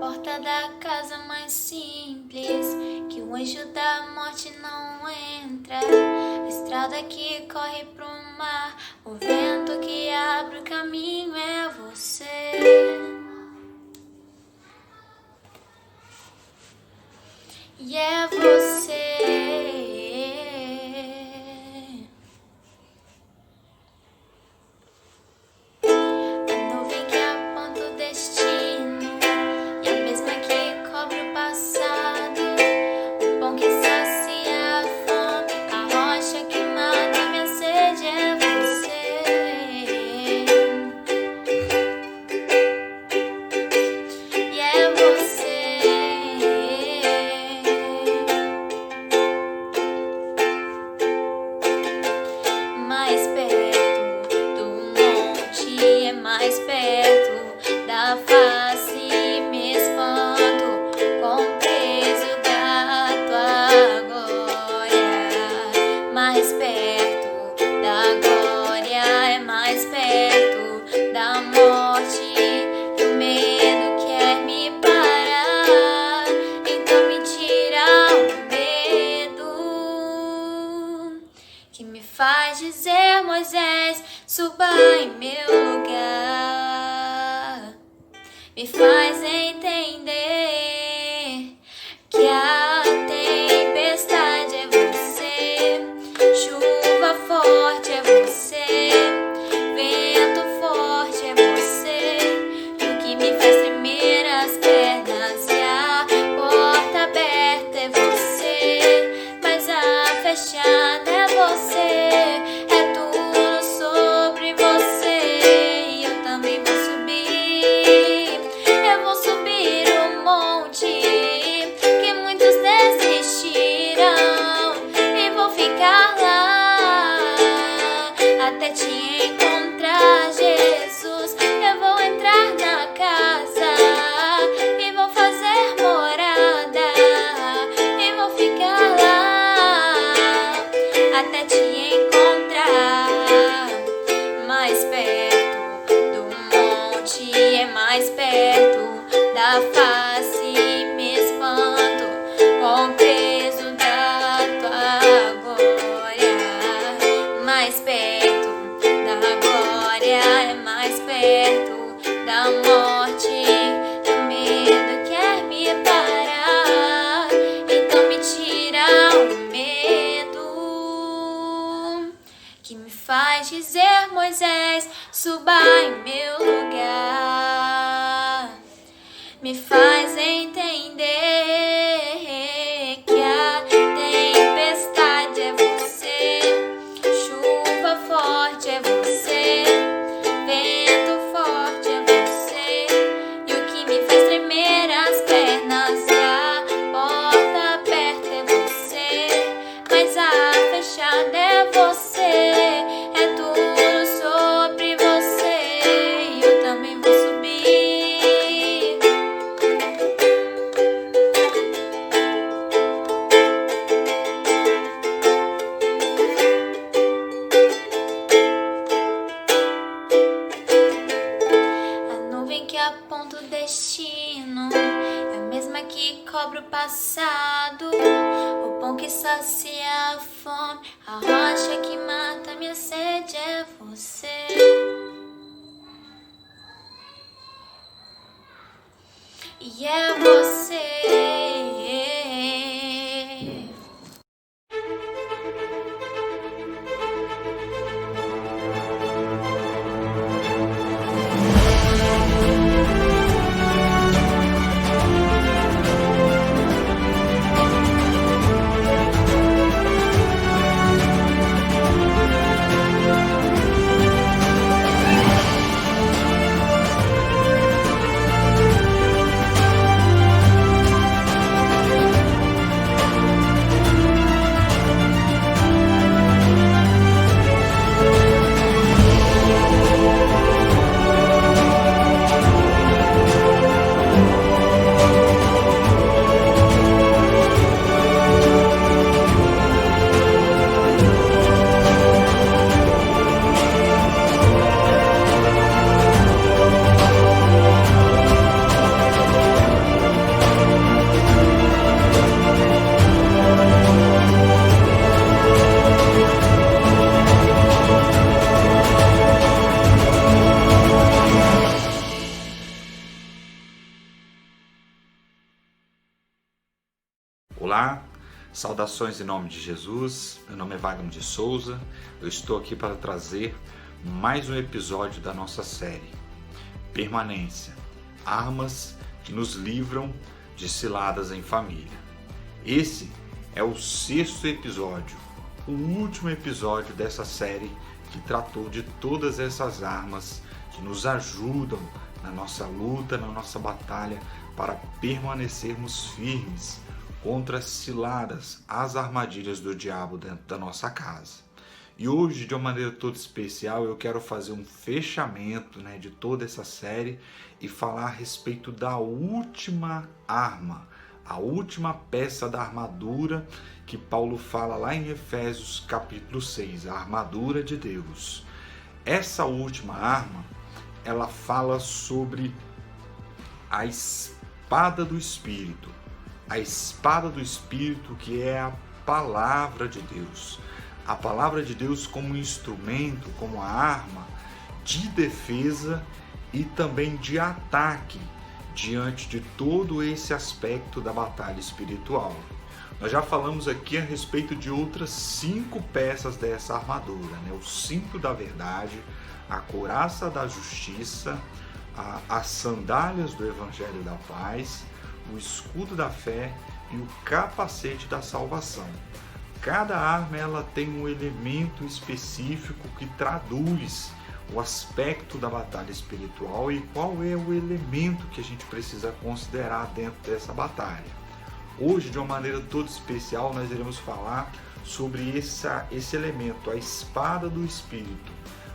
porta da casa mais simples, que o anjo da morte não entra. A estrada que corre pro mar, o vento que abre o caminho é você. E é você. A nuvem que aponta o destino, e a mesma que cobre o passado. O pão que sacia a fome, a rocha que mata minha sede é você. E é você. Mais perto do monte, é mais perto da face, me espanto com o peso da tua glória. Mais perto da glória, é mais perto da morte, e o medo quer me parar, então me tira o medo que me faz dizer: Moisés, suba em meu lugar. Me faz entender que a tempestade é você, chuva forte é você, vento forte é você, e o que me faz tremer as pernas e a porta aberta é você, mas a fechada é você. É tudo sobre você, e eu também vou subir. Eu vou subir o monte que muitos desistiram, e vou ficar lá até te encontrar, Jesus. Eu vou entrar na casa e vou fazer morada, e vou ficar lá até te encontrar. Mais perto do monte, é mais perto da face, me espanto com o peso da tua glória. Mais perto da glória, é mais perto da morte, o medo quer me parar, então me tira o medo que me faz dizer: Moisés, suba em meu lugar. Me faz entender que a tempestade é você, chuva forte é você, vento forte é você, e o que me faz tremer as pernas e a porta aberta é você, mas a fechada é você. É tudo sobre você, e eu também vou subir. A nuvem que aponta o destino, é a mesma que cobre o passado. O pão que sacia a fome, a rocha que mata minha sede é você. E é você. Olá, saudações em nome de Jesus. Meu nome é Wagner de Souza. Eu estou aqui para trazer mais um episódio da nossa série Permanência, armas que nos livram de ciladas em família. Esse é o 6º episódio, o último episódio dessa série que tratou de todas essas armas que nos ajudam na nossa luta, na nossa batalha para permanecermos firmes contra as ciladas, as armadilhas do diabo dentro da nossa casa. E hoje, de uma maneira toda especial, eu quero fazer um fechamento, de toda essa série e falar a respeito da última arma, a última peça da armadura que Paulo fala lá em Efésios capítulo 6, a armadura de Deus. Essa última arma, ela fala sobre a espada do Espírito. A espada do Espírito, que é a palavra de Deus. A palavra de Deus como instrumento, como a arma de defesa e também de ataque diante de todo esse aspecto da batalha espiritual. Nós já falamos aqui a respeito de outras 5 peças dessa armadura, o cinto da verdade, a couraça da justiça, as sandálias do evangelho da paz, o escudo da fé e o capacete da salvação. Cada arma ela tem um elemento específico que traduz o aspecto da batalha espiritual e qual é o elemento que a gente precisa considerar dentro dessa batalha. Hoje, de uma maneira toda especial, nós iremos falar sobre esse elemento, a espada do Espírito.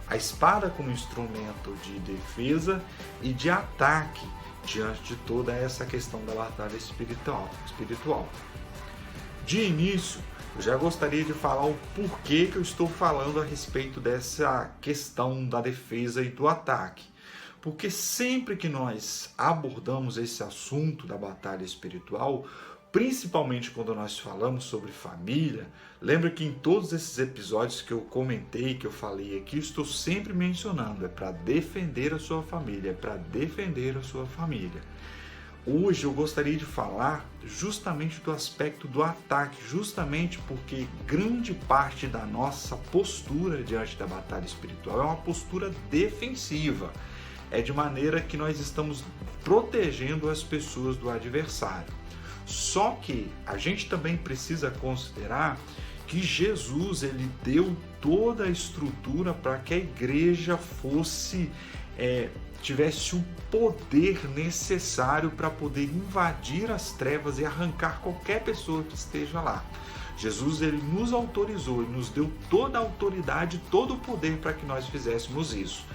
A espada como instrumento de defesa e de ataque diante de toda essa questão da batalha espiritual. De início, eu já gostaria de falar o porquê que eu estou falando a respeito dessa questão da defesa e do ataque. Porque sempre que nós abordamos esse assunto da batalha espiritual, principalmente quando nós falamos sobre família, lembra que em todos esses episódios que eu comentei, que eu falei aqui, eu estou sempre mencionando, é para defender a sua família, é para defender a sua família. Hoje eu gostaria de falar justamente do aspecto do ataque, justamente porque grande parte da nossa postura diante da batalha espiritual é uma postura defensiva. É de maneira que nós estamos protegendo as pessoas do adversário. Só que a gente também precisa considerar que Jesus ele deu toda a estrutura para que a igreja tivesse o poder necessário para poder invadir as trevas e arrancar qualquer pessoa que esteja lá. Jesus ele nos autorizou, ele nos deu toda a autoridade, todo o poder para que nós fizéssemos isso.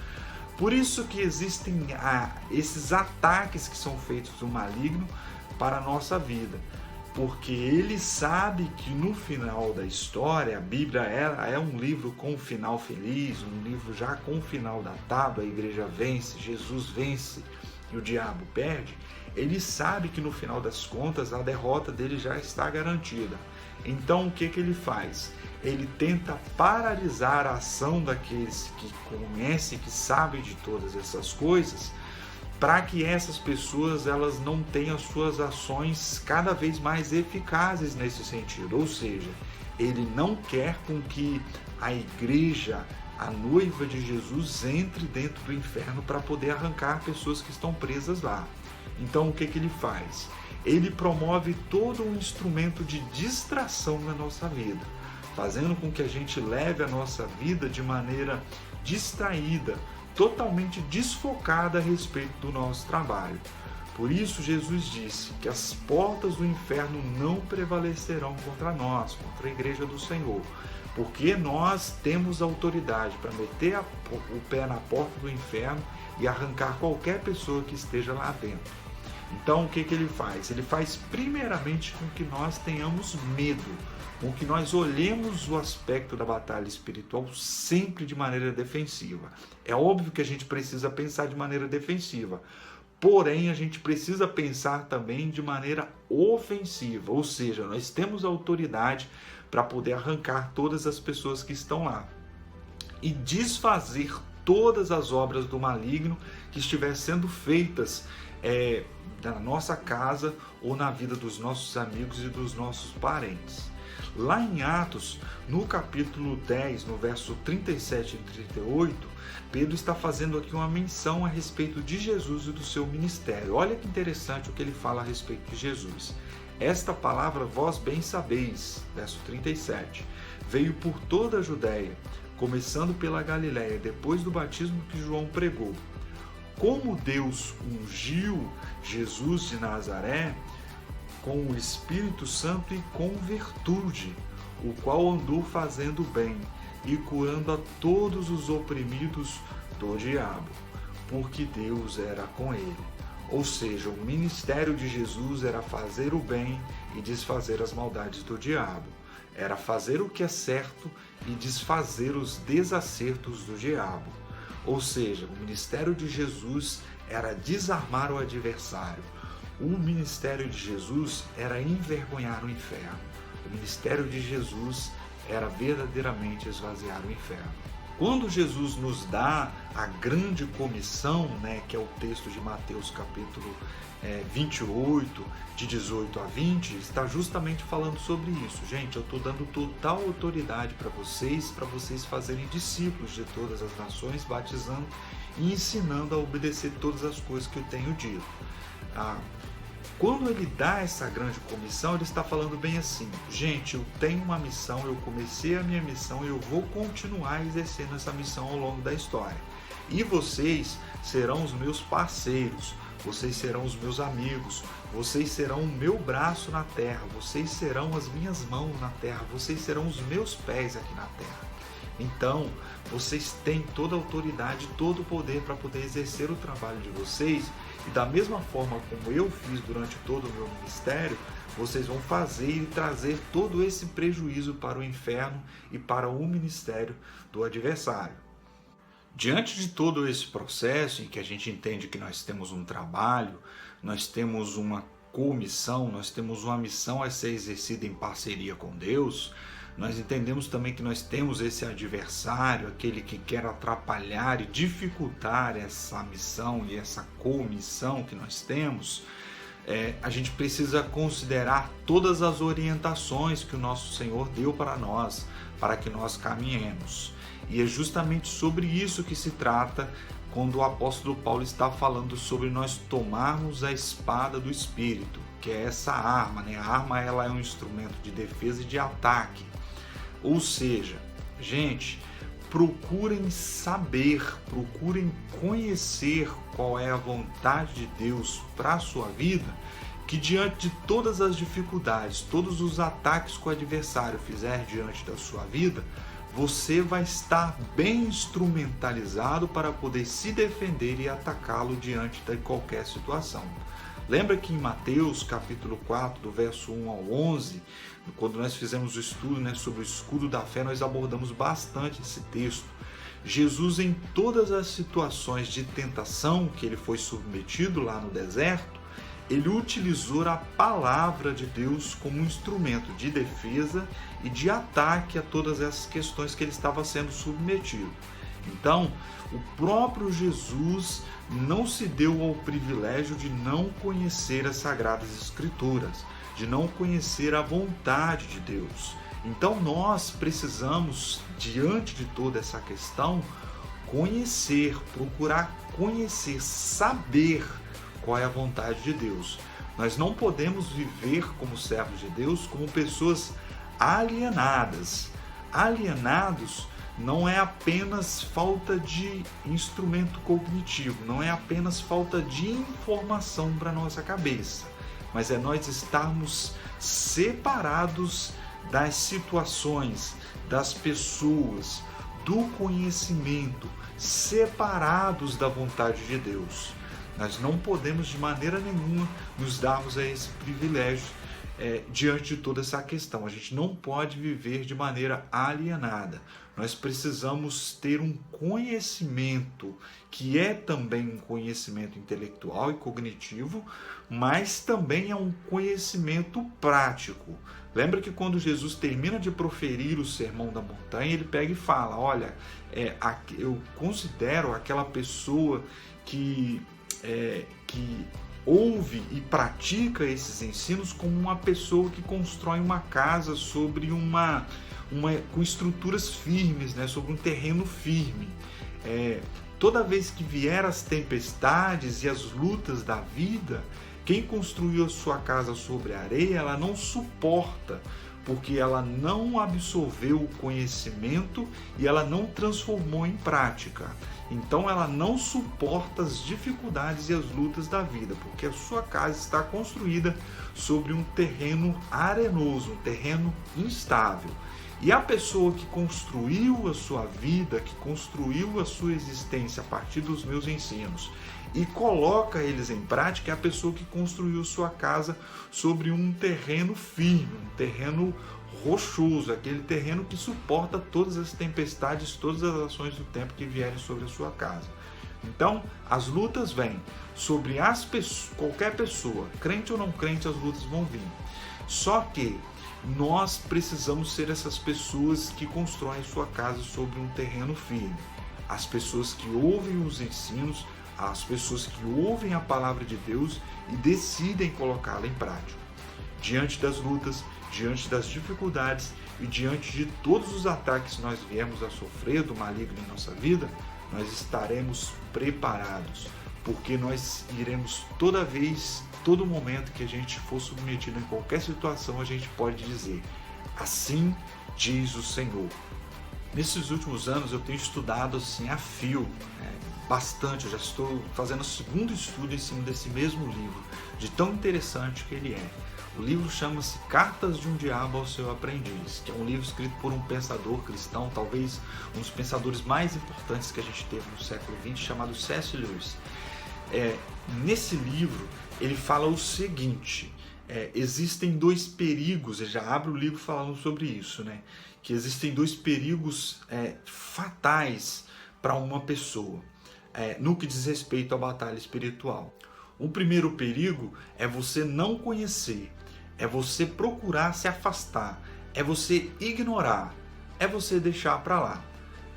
Por isso que existem esses ataques que são feitos do maligno para a nossa vida, porque ele sabe que no final da história, a Bíblia é um livro com um final feliz, um livro já com um final datado, a igreja vence, Jesus vence e o diabo perde. Ele sabe que no final das contas a derrota dele já está garantida. Então o que ele faz? Ele tenta paralisar a ação daqueles que conhecem, que sabem de todas essas coisas, para que essas pessoas elas não tenham suas ações cada vez mais eficazes nesse sentido. Ou seja, ele não quer com que a igreja, a noiva de Jesus, entre dentro do inferno para poder arrancar pessoas que estão presas lá. Então o que ele faz? Ele promove todo um instrumento de distração na nossa vida, fazendo com que a gente leve a nossa vida de maneira distraída, totalmente desfocada a respeito do nosso trabalho. Por isso Jesus disse que as portas do inferno não prevalecerão contra nós, contra a igreja do Senhor, porque nós temos autoridade para meter o pé na porta do inferno e arrancar qualquer pessoa que esteja lá dentro. Então o que ele faz? Ele faz primeiramente com que nós tenhamos medo, com que nós olhemos o aspecto da batalha espiritual sempre de maneira defensiva. É óbvio que a gente precisa pensar de maneira defensiva, porém a gente precisa pensar também de maneira ofensiva, ou seja, nós temos autoridade para poder arrancar todas as pessoas que estão lá e desfazer todas as obras do maligno que estiver sendo feitas na nossa casa ou na vida dos nossos amigos e dos nossos parentes. Lá em Atos, no capítulo 10, no verso 37 e 38, Pedro está fazendo aqui uma menção a respeito de Jesus e do seu ministério. Olha que interessante o que ele fala a respeito de Jesus. Esta palavra vós bem sabeis, verso 37, veio por toda a Judéia, começando pela Galiléia, depois do batismo que João pregou. Como Deus ungiu Jesus de Nazaré com o Espírito Santo e com virtude, o qual andou fazendo bem e curando a todos os oprimidos do diabo, porque Deus era com ele. Ou seja, o ministério de Jesus era fazer o bem e desfazer as maldades do diabo. Era fazer o que é certo e desfazer os desacertos do diabo. Ou seja, o ministério de Jesus era desarmar o adversário. O ministério de Jesus era envergonhar o inferno. O ministério de Jesus era verdadeiramente esvaziar o inferno. Quando Jesus nos dá a grande comissão, que é o texto de Mateus capítulo 28, de 18 a 20, está justamente falando sobre isso. Gente, eu estou dando total autoridade para vocês fazerem discípulos de todas as nações, batizando e ensinando a obedecer todas as coisas que eu tenho dito. Quando ele dá essa grande comissão, ele está falando bem assim: gente, eu tenho uma missão, eu comecei a minha missão e eu vou continuar exercendo essa missão ao longo da história. E vocês serão os meus parceiros, vocês serão os meus amigos, vocês serão o meu braço na terra, vocês serão as minhas mãos na terra, vocês serão os meus pés aqui na terra. Então, vocês têm toda a autoridade, todo o poder para poder exercer o trabalho de vocês, e da mesma forma como eu fiz durante todo o meu ministério, vocês vão fazer e trazer todo esse prejuízo para o inferno e para o ministério do adversário. Diante de todo esse processo em que a gente entende que nós temos um trabalho, nós temos uma comissão, nós temos uma missão a ser exercida em parceria com Deus, nós entendemos também que nós temos esse adversário, aquele que quer atrapalhar e dificultar essa missão e essa comissão que nós temos. A gente precisa considerar todas as orientações que o nosso Senhor deu para nós, para que nós caminhemos. E é justamente sobre isso que se trata quando o apóstolo Paulo está falando sobre nós tomarmos a espada do Espírito, que é essa arma. A arma ela é um instrumento de defesa e de ataque. Ou seja, gente, procurem saber, procurem conhecer qual é a vontade de Deus para a sua vida, que diante de todas as dificuldades, todos os ataques que o adversário fizer diante da sua vida, você vai estar bem instrumentalizado para poder se defender e atacá-lo diante de qualquer situação. Lembra que em Mateus capítulo 4, do verso 1 ao 11, quando nós fizemos o estudo sobre o escudo da fé, nós abordamos bastante esse texto. Jesus, em todas as situações de tentação que ele foi submetido lá no deserto, ele utilizou a palavra de Deus como um instrumento de defesa e de ataque a todas essas questões que ele estava sendo submetido. Então, o próprio Jesus não se deu ao privilégio de não conhecer as Sagradas Escrituras, de não conhecer a vontade de Deus. Então, nós precisamos, diante de toda essa questão, conhecer, procurar conhecer, saber qual é a vontade de Deus. Nós não podemos viver como servos de Deus como pessoas alienadas. Alienados não é apenas falta de instrumento cognitivo, não é apenas falta de informação para a nossa cabeça, mas é nós estarmos separados das situações, das pessoas, do conhecimento, separados da vontade de Deus. Nós não podemos de maneira nenhuma nos darmos a esse privilégio diante de toda essa questão. A gente não pode viver de maneira alienada. Nós precisamos ter um conhecimento que é também um conhecimento intelectual e cognitivo, mas também é um conhecimento prático. Lembra que quando Jesus termina de proferir o Sermão da Montanha, ele pega e fala, olha, eu considero aquela pessoa que ouve e pratica esses ensinos como uma pessoa que constrói uma casa sobre com estruturas firmes, né, sobre um terreno firme. Toda vez que vier as tempestades e as lutas da vida, quem construiu a sua casa sobre a areia, ela não suporta, porque ela não absorveu o conhecimento e ela não transformou em prática. Então ela não suporta as dificuldades e as lutas da vida, porque a sua casa está construída sobre um terreno arenoso, um terreno instável. E a pessoa que construiu a sua vida, que construiu a sua existência a partir dos meus ensinos e coloca eles em prática, é a pessoa que construiu sua casa sobre um terreno firme, um terreno rochoso, aquele terreno que suporta todas as tempestades, todas as ações do tempo que vierem sobre a sua casa. Então, as lutas vêm sobre qualquer pessoa, crente ou não crente, as lutas vão vir. Só que nós precisamos ser essas pessoas que constroem sua casa sobre um terreno firme. As pessoas que ouvem os ensinos, as pessoas que ouvem a palavra de Deus e decidem colocá-la em prática. Diante das lutas, diante das dificuldades e diante de todos os ataques que nós viemos a sofrer do maligno em nossa vida, nós estaremos preparados, porque nós iremos todo momento que a gente for submetido em qualquer situação, a gente pode dizer, assim diz o Senhor. Nesses últimos anos eu tenho estudado assim a fio, bastante, eu já estou fazendo o segundo estudo em cima desse mesmo livro, de tão interessante que ele é. O livro chama-se Cartas de um Diabo ao Seu Aprendiz, que é um livro escrito por um pensador cristão, talvez um dos pensadores mais importantes que a gente teve no século XX, chamado C.S. Lewis. Nesse livro, ele fala o seguinte, existem dois perigos, ele já abre o livro falando sobre isso, né? Que existem dois perigos fatais para uma pessoa, no que diz respeito à batalha espiritual. O primeiro perigo é você não conhecer, é você procurar se afastar, é você ignorar, é você deixar para lá,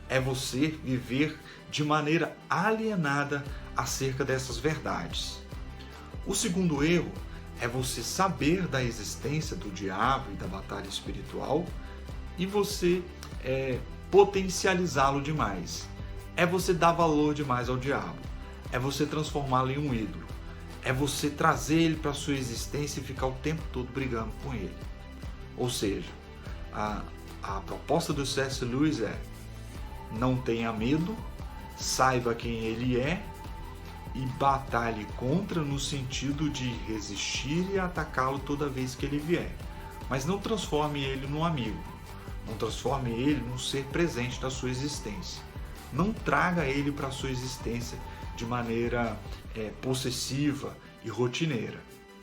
é você viver de maneira alienada acerca dessas verdades. O segundo erro é você saber da existência do diabo e da batalha espiritual e você potencializá-lo demais. É você dar valor demais ao diabo, é você transformá-lo em um ídolo. É você trazer ele para a sua existência e ficar o tempo todo brigando com ele. Ou seja, a proposta do C.S. Lewis é: não tenha medo, saiba quem ele é e batalhe contra no sentido de resistir e atacá-lo toda vez que ele vier. Mas não transforme ele num amigo, não transforme ele num ser presente na sua existência. Não traga ele para a sua existência de maneira possessiva e rotineira.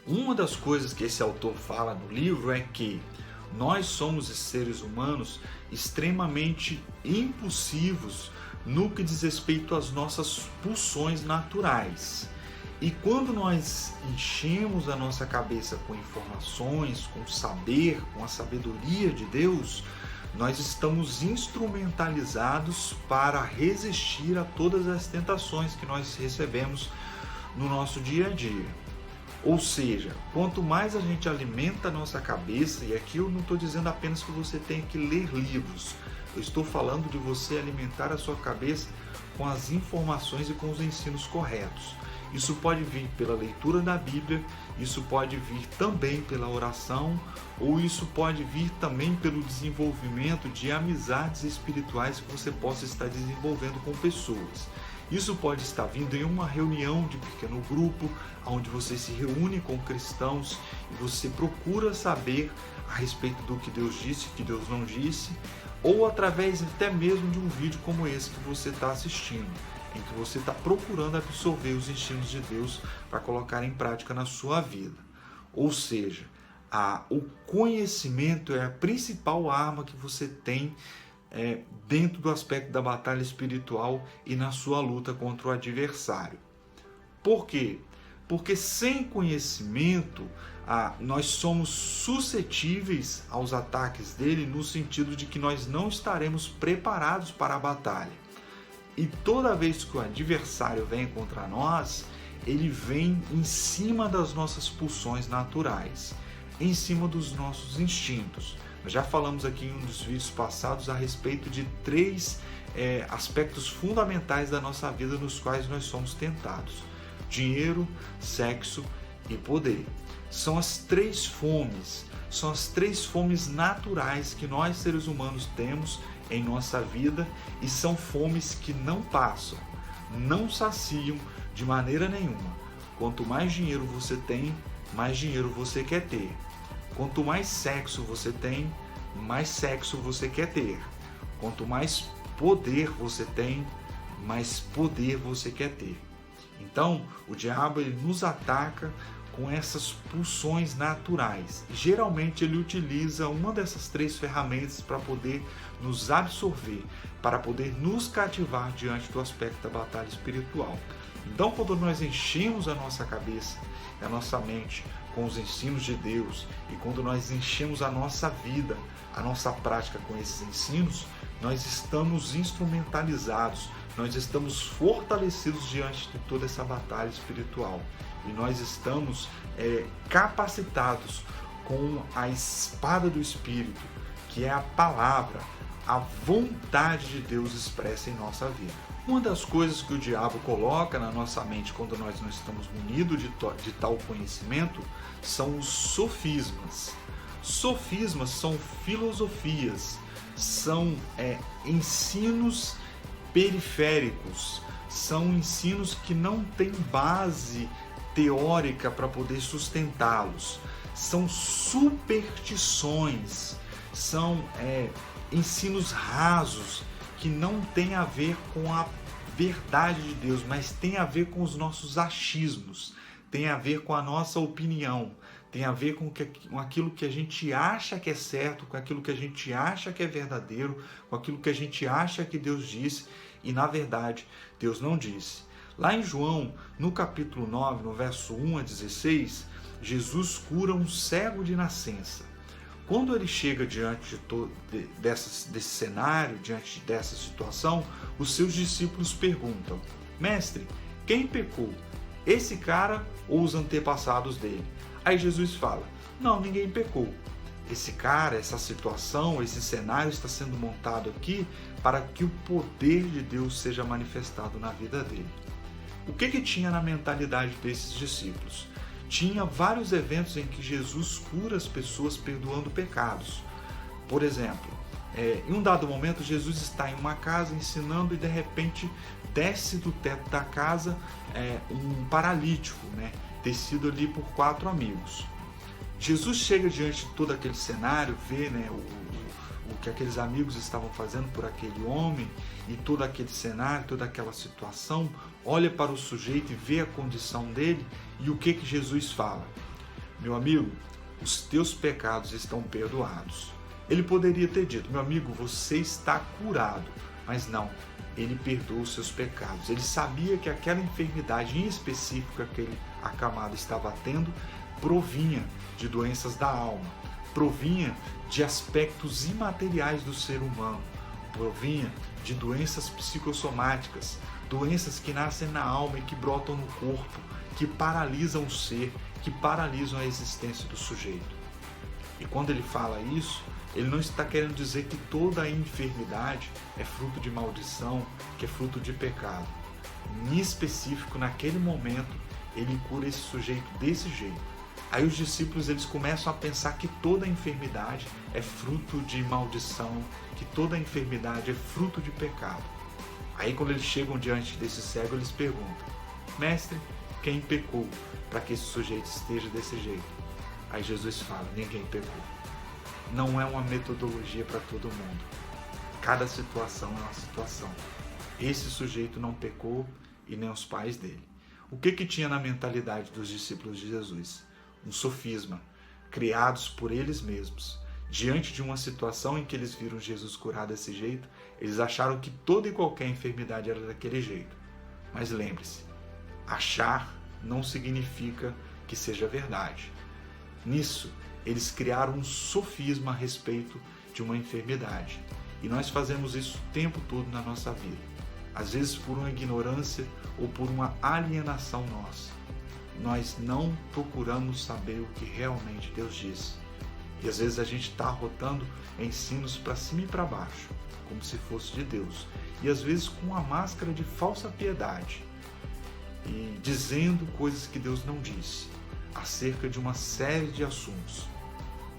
Uma das coisas que esse autor fala no livro é que nós somos seres humanos extremamente impulsivos no que diz respeito às nossas pulsões naturais. E quando nós enchemos a nossa cabeça com informações, com saber, com a sabedoria de Deus, nós estamos instrumentalizados para resistir a todas as tentações que nós recebemos no nosso dia a dia. Ou seja, quanto mais a gente alimenta a nossa cabeça, e aqui eu não estou dizendo apenas que você tem que ler livros, eu estou falando de você alimentar a sua cabeça com as informações e com os ensinos corretos. Isso pode vir pela leitura da Bíblia, isso pode vir também pela oração, ou isso pode vir também pelo desenvolvimento de amizades espirituais que você possa estar desenvolvendo com pessoas. Isso pode estar vindo em uma reunião de pequeno grupo, onde você se reúne com cristãos e você procura saber a respeito do que Deus disse, que Deus não disse, ou através até mesmo de um vídeo como esse que você está assistindo. em que você está procurando absorver os ensinos de Deus para colocar em prática na sua vida. Ou seja, o conhecimento é a principal arma que você tem dentro do aspecto da batalha espiritual e na sua luta contra o adversário. Por quê? Porque sem conhecimento nós somos suscetíveis aos ataques dele, no sentido de que nós não estaremos preparados para a batalha. E toda vez que o adversário vem contra nós, ele vem em cima das nossas pulsões naturais, em cima dos nossos instintos. Nós já falamos aqui em um dos vídeos passados a respeito de 3 aspectos fundamentais da nossa vida nos quais nós somos tentados: dinheiro, sexo e poder. São as 3 fomes, são as 3 fomes naturais que nós seres humanos temos em nossa vida, e são fomes que não passam, não saciam de maneira nenhuma. Quanto mais dinheiro você tem, mais dinheiro você quer ter. Quanto mais sexo você tem, mais sexo você quer ter. Quanto mais poder você tem, mais poder você quer ter. Então, o diabo ele nos ataca com essas pulsões naturais. Geralmente ele utiliza uma dessas 3 ferramentas para poder nos absorver, para poder nos cativar diante do aspecto da batalha espiritual. Então, quando nós enchemos a nossa cabeça, a nossa mente com os ensinos de Deus, e quando nós enchemos a nossa vida, a nossa prática com esses ensinos, nós estamos instrumentalizados, nós estamos fortalecidos diante de toda essa batalha espiritual. E nós estamos capacitados com a espada do Espírito, que é a palavra, a vontade de Deus expressa em nossa vida. Uma das coisas que o diabo coloca na nossa mente quando nós não estamos munidos de tal conhecimento são os sofismas. Sofismas são filosofias, são ensinos periféricos, são ensinos que não têm base teórica para poder sustentá-los. São superstições, são ensinos rasos que não têm a ver com a verdade de Deus, mas tem a ver com os nossos achismos, tem a ver com a nossa opinião, tem a ver com aquilo que a gente acha que é certo, com aquilo que a gente acha que é verdadeiro, com aquilo que a gente acha que Deus disse e na verdade Deus não disse. Lá em João, no capítulo 9, no verso 1 a 16, Jesus cura um cego de nascença. Quando ele chega diante desse cenário, diante dessa situação, os seus discípulos perguntam: Mestre, quem pecou? Esse cara ou os antepassados dele? Aí Jesus fala: não, ninguém pecou. Esse cara, essa situação, esse cenário está sendo montado aqui para que o poder de Deus seja manifestado na vida dele. O que tinha na mentalidade desses discípulos? Tinha vários eventos em que Jesus cura as pessoas perdoando pecados. Por exemplo, em um dado momento Jesus está em uma casa ensinando e de repente desce do teto da casa um paralítico, descido ali por 4 amigos. Jesus chega diante de todo aquele cenário, vê o que aqueles amigos estavam fazendo por aquele homem e todo aquele cenário, toda aquela situação, olha para o sujeito e vê a condição dele e o que Jesus fala? Meu amigo, os teus pecados estão perdoados. Ele poderia ter dito: meu amigo, você está curado, mas não, ele perdoa os seus pecados. Ele sabia que aquela enfermidade em específico que aquele acamado estava tendo provinha de doenças da alma, provinha de aspectos imateriais do ser humano, provinha de doenças psicossomáticas, doenças que nascem na alma e que brotam no corpo, que paralisam o ser, que paralisam a existência do sujeito. E quando ele fala isso, ele não está querendo dizer que toda a enfermidade é fruto de maldição, que é fruto de pecado. Em específico, naquele momento, ele cura esse sujeito desse jeito. Aí os discípulos eles começam a pensar que toda enfermidade é fruto de maldição, que toda enfermidade é fruto de pecado. Aí quando eles chegam diante desse cego, eles perguntam: Mestre, quem pecou para que esse sujeito esteja desse jeito? Aí Jesus fala: ninguém pecou. Não é uma metodologia para todo mundo. Cada situação é uma situação. Esse sujeito não pecou e nem os pais dele. O que tinha na mentalidade dos discípulos de Jesus? Um sofisma, criados por eles mesmos. Diante de uma situação em que eles viram Jesus curar desse jeito, eles acharam que toda e qualquer enfermidade era daquele jeito. Mas lembre-se, achar não significa que seja verdade. Nisso, eles criaram um sofisma a respeito de uma enfermidade. E nós fazemos isso o tempo todo na nossa vida. Às vezes por uma ignorância ou por uma alienação nossa. Nós não procuramos saber o que realmente Deus disse. E às vezes a gente está arrotando ensinos para cima e para baixo, como se fosse de Deus. E às vezes com uma máscara de falsa piedade. E dizendo coisas que Deus não disse, acerca de uma série de assuntos.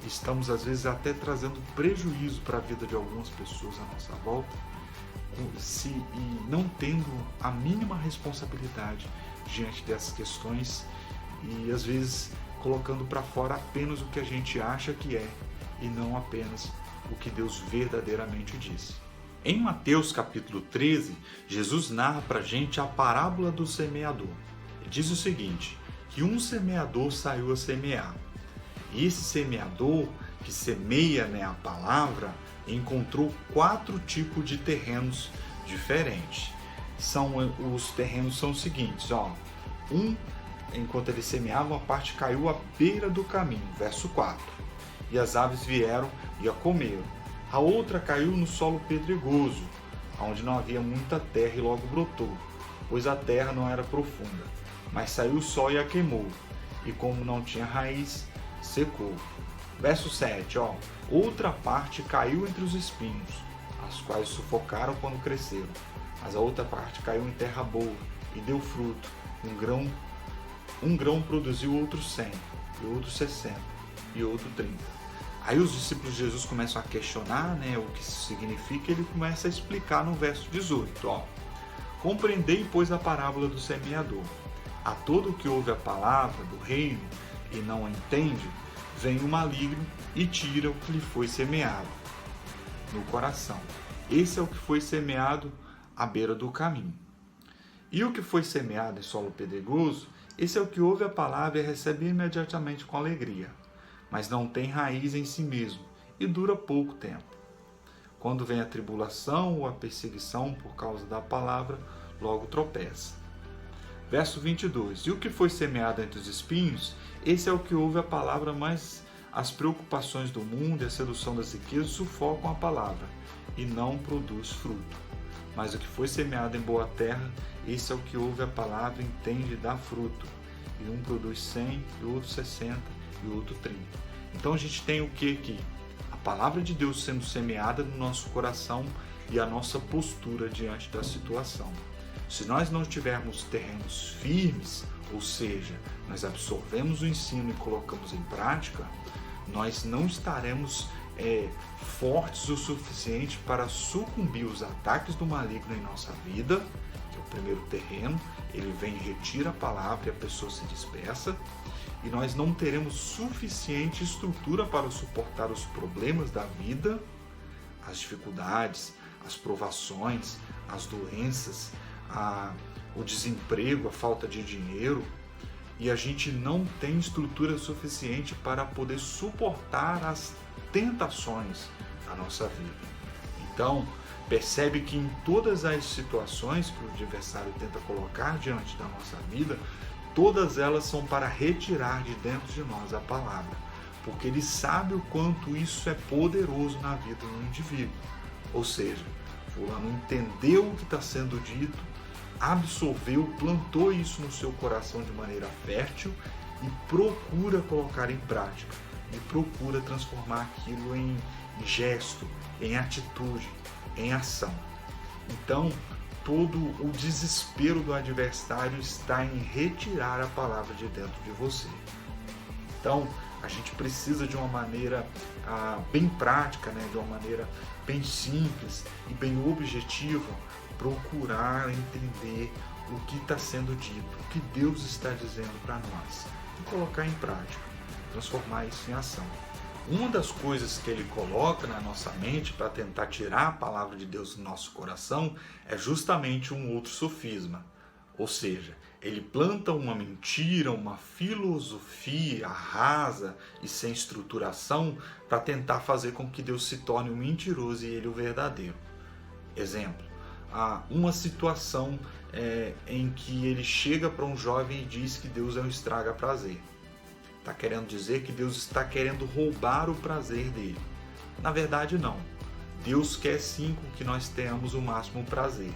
Estamos às vezes até trazendo prejuízo para a vida de algumas pessoas à nossa volta, e não tendo a mínima responsabilidade diante dessas questões e às vezes colocando para fora apenas o que a gente acha que é e não apenas o que Deus verdadeiramente disse. Em Mateus capítulo 13, Jesus narra para a gente a parábola do semeador. Ele diz o seguinte, que um semeador saiu a semear. E esse semeador que semeia a palavra encontrou 4 tipos de terrenos diferentes. Os terrenos são os seguintes, enquanto ele semeava, uma parte caiu à beira do caminho, verso 4. E as aves vieram e a comeram. A outra caiu no solo pedregoso, onde não havia muita terra e logo brotou, pois a terra não era profunda. Mas saiu o sol e a queimou, e como não tinha raiz, secou. Verso 7, outra parte caiu entre os espinhos, as quais sufocaram quando cresceram. Mas a outra parte caiu em terra boa e deu fruto. Um grão produziu outro 100, e outro 60, e outro 30. Aí os discípulos de Jesus começam a questionar o que isso significa, e ele começa a explicar no verso 18. Compreendei, pois, a parábola do semeador. A todo que ouve a palavra do reino e não a entende, vem o maligno e tira o que lhe foi semeado no coração. Esse é o que foi semeado à beira do caminho. E o que foi semeado em solo pedregoso, esse é o que ouve a palavra e recebe imediatamente com alegria, mas não tem raiz em si mesmo e dura pouco tempo. Quando vem a tribulação ou a perseguição por causa da palavra, logo tropeça. Verso 22. E o que foi semeado entre os espinhos, esse é o que ouve a palavra, mas as preocupações do mundo e a sedução das riquezas sufocam a palavra e não produz fruto. Mas o que foi semeado em boa terra, esse é o que ouve a palavra e entende e dá fruto. E um produz 100, e outro 60, e outro 30. Então a gente tem o que aqui? A palavra de Deus sendo semeada no nosso coração e a nossa postura diante da situação. Se nós não tivermos terrenos firmes, ou seja, nós absorvemos o ensino e colocamos em prática, nós não estaremos fortes o suficiente para sucumbir aos ataques do maligno em nossa vida, que é o primeiro terreno. Ele vem e retira a palavra e a pessoa se dispersa, e nós não teremos suficiente estrutura para suportar os problemas da vida, as dificuldades, as provações, as doenças, o desemprego, a falta de dinheiro, e a gente não tem estrutura suficiente para poder suportar as tentações da nossa vida. Então, percebe que em todas as situações que o adversário tenta colocar diante da nossa vida, todas elas são para retirar de dentro de nós a palavra, porque ele sabe o quanto isso é poderoso na vida do indivíduo. Ou seja, fulano entendeu o que está sendo dito, absorveu, plantou isso no seu coração de maneira fértil e procura colocar em prática, e procura transformar aquilo em gesto, em atitude, em ação. Então, todo o desespero do adversário está em retirar a palavra de dentro de você. Então, a gente precisa de uma maneira bem prática, de uma maneira bem simples e bem objetiva, procurar entender o que está sendo dito, o que Deus está dizendo para nós, e colocar em prática, transformar isso em ação. Uma das coisas que ele coloca na nossa mente para tentar tirar a palavra de Deus do nosso coração é justamente um outro sofisma. Ou seja, ele planta uma mentira, uma filosofia rasa e sem estruturação para tentar fazer com que Deus se torne um mentiroso e ele o verdadeiro. Exemplo, uma situação em que ele chega para um jovem e diz que Deus é um estraga-prazer. Está querendo dizer que Deus está querendo roubar o prazer dele. Na verdade, não. Deus quer sim que nós tenhamos o máximo prazer.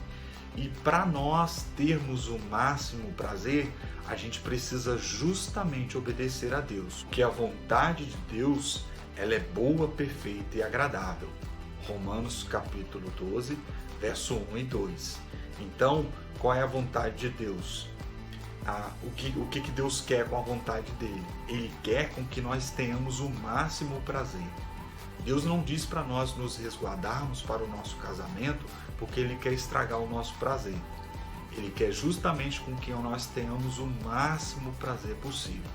E para nós termos o máximo prazer, a gente precisa justamente obedecer a Deus. Porque a vontade de Deus, ela é boa, perfeita e agradável. Romanos capítulo 12, verso 1 e 2. Então, qual é a vontade de Deus? O que Deus quer com a vontade dele? Ele quer com que nós tenhamos o máximo prazer. Deus não diz para nós nos resguardarmos para o nosso casamento porque Ele quer estragar o nosso prazer. Ele quer justamente com que nós tenhamos o máximo prazer possível.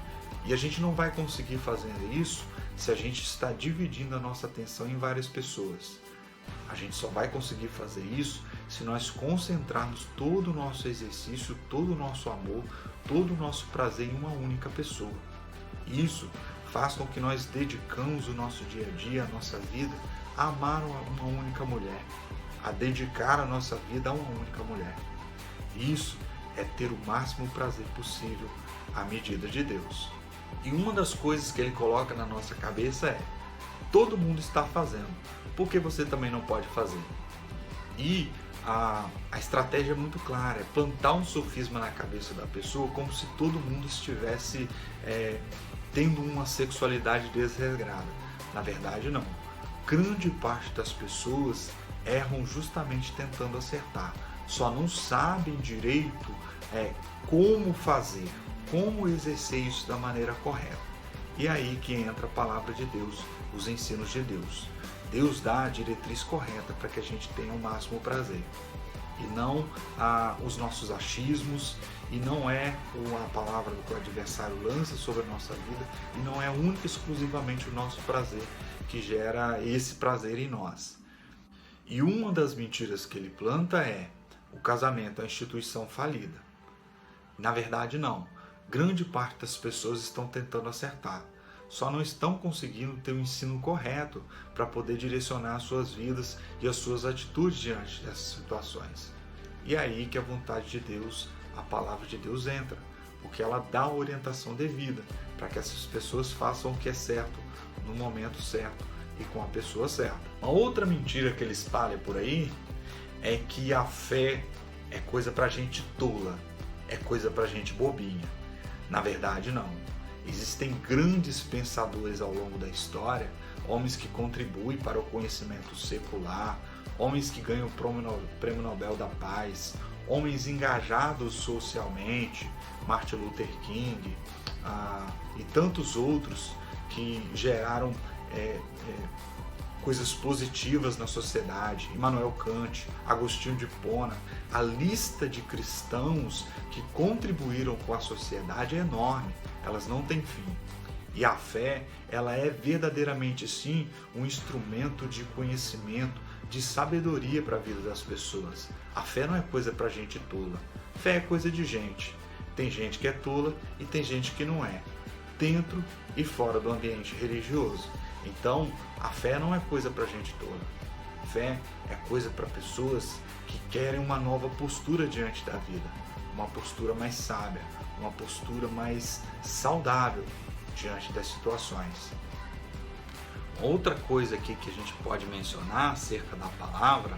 E a gente não vai conseguir fazer isso se a gente está dividindo a nossa atenção em várias pessoas. A gente só vai conseguir fazer isso se nós concentrarmos todo o nosso exercício, todo o nosso amor, todo o nosso prazer em uma única pessoa. Isso faz com que nós dedicamos o nosso dia a dia, a nossa vida, a amar uma única mulher, a dedicar a nossa vida a uma única mulher. Isso é ter o máximo prazer possível à medida de Deus. E uma das coisas que ele coloca na nossa cabeça é: todo mundo está fazendo, por que você também não pode fazer? E a estratégia é muito clara, é plantar um sofisma na cabeça da pessoa como se todo mundo estivesse tendo uma sexualidade desregrada. Na verdade, não. Grande parte das pessoas erram justamente tentando acertar. Só não sabem direito como fazer, como exercer isso da maneira correta. E aí que entra a palavra de Deus, os ensinos de Deus. Deus dá a diretriz correta para que a gente tenha o máximo prazer. E não os nossos achismos, e não é a palavra que o adversário lança sobre a nossa vida, e não é única e exclusivamente o nosso prazer que gera esse prazer em nós. E uma das mentiras que ele planta é: o casamento é uma instituição falida. Na verdade, não. Grande parte das pessoas estão tentando acertar. Só não estão conseguindo ter o ensino correto para poder direcionar as suas vidas e as suas atitudes diante dessas situações. E é aí que a vontade de Deus, a palavra de Deus entra, porque ela dá a orientação devida para que essas pessoas façam o que é certo, no momento certo e com a pessoa certa. Uma outra mentira que ele espalha por aí é que a fé é coisa para gente tola, é coisa para gente bobinha. Na verdade, não. Existem grandes pensadores ao longo da história, homens que contribuem para o conhecimento secular, homens que ganham o Prêmio Nobel da Paz, homens engajados socialmente, Martin Luther King e tantos outros que geraram coisas positivas na sociedade, Immanuel Kant, Agostinho de Hipona. A lista de cristãos que contribuíram com a sociedade é enorme, elas não têm fim. E a fé, ela é verdadeiramente sim um instrumento de conhecimento, de sabedoria para a vida das pessoas. A fé não é coisa para gente tola, fé é coisa de gente. Tem gente que é tola e tem gente que não é, dentro e fora do ambiente religioso. Então, a fé não é coisa para gente tola. Fé é coisa para pessoas que querem uma nova postura diante da vida, uma postura mais sábia, uma postura mais saudável diante das situações. Outra coisa aqui que a gente pode mencionar acerca da palavra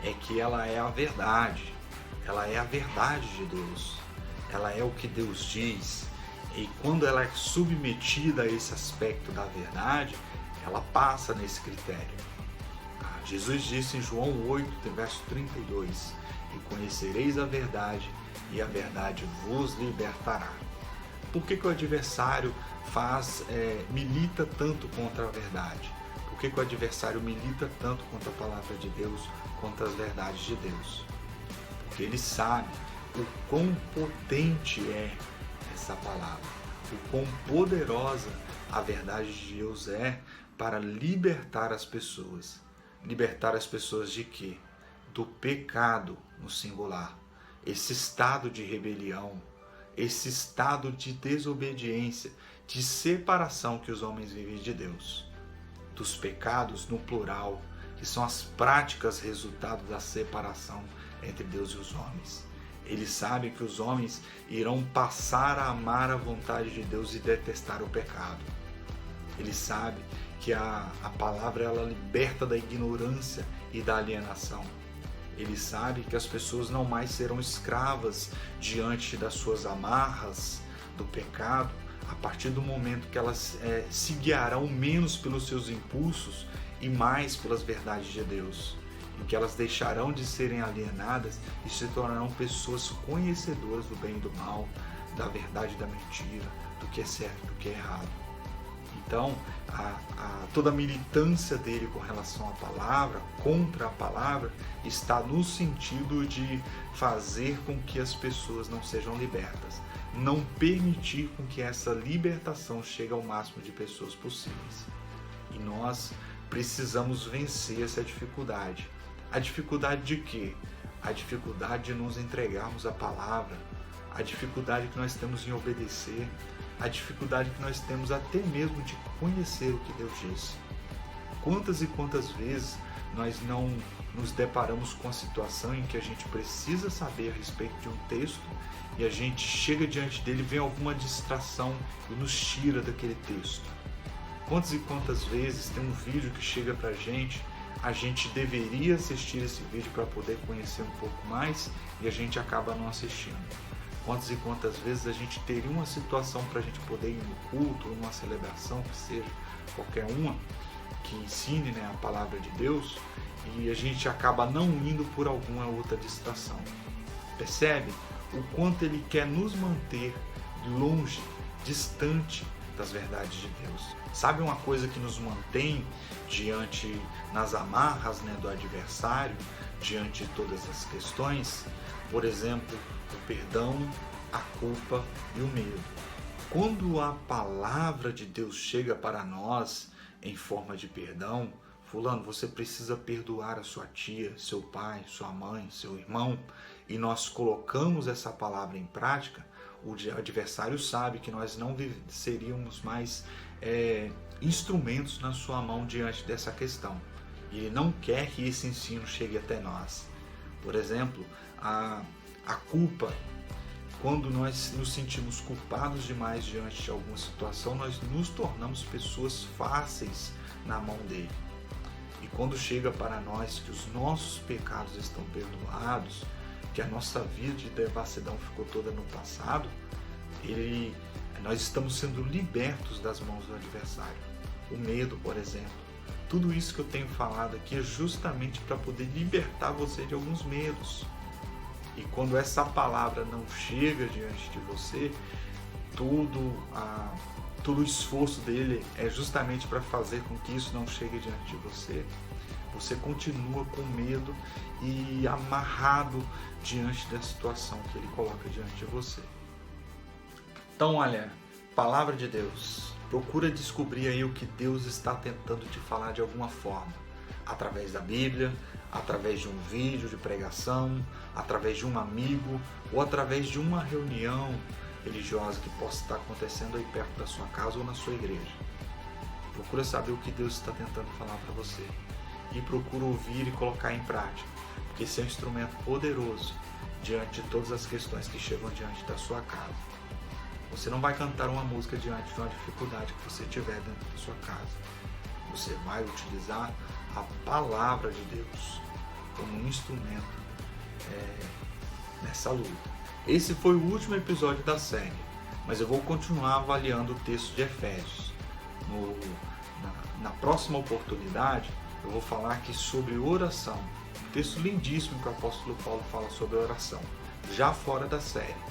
é que ela é a verdade. Ela é a verdade de Deus. Ela é o que Deus diz. E quando ela é submetida a esse aspecto da verdade, ela passa nesse critério. Jesus disse em João 8, verso 32, e conhecereis a verdade, e a verdade vos libertará. Por que o adversário milita tanto contra a verdade? Por que o adversário milita tanto contra a palavra de Deus, contra as verdades de Deus? Porque ele sabe o quão potente é essa palavra, o quão poderosa A verdade de Deus é para libertar as pessoas. Libertar as pessoas de quê? Do pecado no singular. Esse estado de rebelião, esse estado de desobediência, de separação que os homens vivem de Deus. Dos pecados no plural, que são as práticas resultado da separação entre Deus e os homens. Ele sabe que os homens irão passar a amar a vontade de Deus e detestar o pecado. Ele sabe que a palavra ela liberta da ignorância e da alienação. Ele sabe que as pessoas não mais serão escravas diante das suas amarras do pecado, a partir do momento que elas se guiarão menos pelos seus impulsos e mais pelas verdades de Deus, em que elas deixarão de serem alienadas e se tornarão pessoas conhecedoras do bem e do mal, da verdade e da mentira, do que é certo e do que é errado. Então, toda a militância dele com relação à palavra, contra a palavra, está no sentido de fazer com que as pessoas não sejam libertas, não permitir com que essa libertação chegue ao máximo de pessoas possíveis. E nós precisamos vencer essa dificuldade. A dificuldade de quê? A dificuldade de nos entregarmos à palavra, a dificuldade que nós temos em obedecer, a dificuldade que nós temos até mesmo de conhecer o que Deus disse. Quantas e quantas vezes nós não nos deparamos com a situação em que a gente precisa saber a respeito de um texto e a gente chega diante dele e vem alguma distração e nos tira daquele texto. Quantas e quantas vezes tem um vídeo que chega pra gente, a gente deveria assistir esse vídeo para poder conhecer um pouco mais e a gente acaba não assistindo. Quantas e quantas vezes a gente teria uma situação para a gente poder ir no culto, numa celebração, que seja qualquer uma, que ensine a palavra de Deus, e a gente acaba não indo por alguma outra distração. Percebe o quanto ele quer nos manter longe, distante das verdades de Deus. Sabe uma coisa que nos mantém diante, nas amarras do adversário, diante de todas as questões? Por exemplo, o perdão, a culpa e o medo. Quando a palavra de Deus chega para nós em forma de perdão, fulano, você precisa perdoar a sua tia, seu pai, sua mãe, seu irmão, e nós colocamos essa palavra em prática, o adversário sabe que nós não seríamos mais instrumentos na sua mão diante dessa questão. E ele não quer que esse ensino chegue até nós. Por exemplo, a culpa, quando nós nos sentimos culpados demais diante de alguma situação, nós nos tornamos pessoas fáceis na mão dele. E quando chega para nós que os nossos pecados estão perdoados, que a nossa vida de devassidão ficou toda no passado, nós estamos sendo libertos das mãos do adversário. O medo, por exemplo. Tudo isso que eu tenho falado aqui é justamente para poder libertar você de alguns medos. E quando essa palavra não chega diante de você, todo o esforço dele é justamente para fazer com que isso não chegue diante de você. Você continua com medo e amarrado diante da situação que ele coloca diante de você. Então, olha, palavra de Deus. Procura descobrir aí o que Deus está tentando te falar de alguma forma. Através da Bíblia, através de um vídeo de pregação, através de um amigo ou através de uma reunião religiosa que possa estar acontecendo aí perto da sua casa ou na sua igreja. Procura saber o que Deus está tentando falar para você e procura ouvir e colocar em prática, porque esse é um instrumento poderoso diante de todas as questões que chegam diante da sua casa. Você não vai cantar uma música diante de uma dificuldade que você tiver dentro da sua casa. Você vai utilizar a palavra de Deus como um instrumento nessa luta. Esse foi o último episódio da série, mas eu vou continuar avaliando o texto de Efésios. Na próxima oportunidade, eu vou falar aqui sobre oração. Um texto lindíssimo que o apóstolo Paulo fala sobre oração, já fora da série.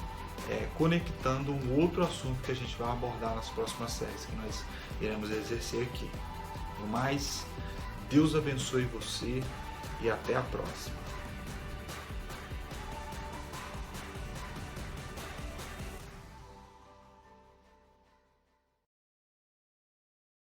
Conectando um outro assunto que a gente vai abordar nas próximas séries que nós iremos exercer aqui. No mais, Deus abençoe você e até a próxima.